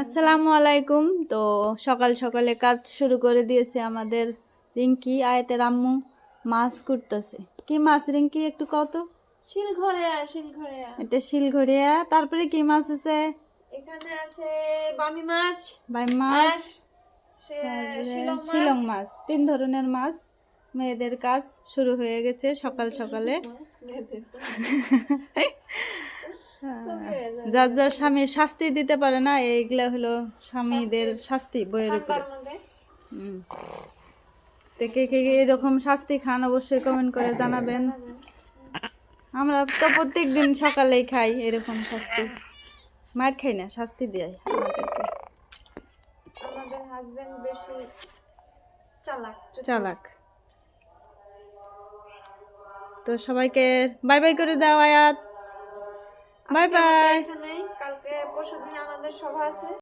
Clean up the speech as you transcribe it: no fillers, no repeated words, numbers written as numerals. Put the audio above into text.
আসসালামু আলাইকুম। তো সকাল সকালে কাজ শুরু করে দিয়েছে আমাদের রিঙ্কি। আয়াতের আম্মু মাছ কুটতেছে। কি মাছ রিঙ্কি একটু কত? শিলঘড়িয়া। এটা শিলঘড়িয়া। তারপরে কি মাছ আছে? এখানে আছে বামি মাছ, বাই মাছ, শিলং শিলং মাছ। মাছ। 3 ধরনের মাছ। মেয়েদের কাজ শুরু হয়ে গেছে সকাল সকালে। যার যার স্বামী শাস্তি দিতে পারে না, এইগুলা হলো স্বামীদের শাস্তি বইয়ের উপরে। তো কে কে এরকম শাস্তি খান অবশ্যই কমেন্ট করে জানাবেন। আমরা তো প্রত্যেক দিন সকালেই খাই এরকম শাস্তি। মার খাই না, শাস্তি দেয় আমাদেরকে। আমাদের হাজবেন্ড বেশি চালাক। তো সবাইকে বাই বাই করে দাও আয়াত। Bye bye. এখানে কালকে পরশুদিন আমাদের সভা আছে।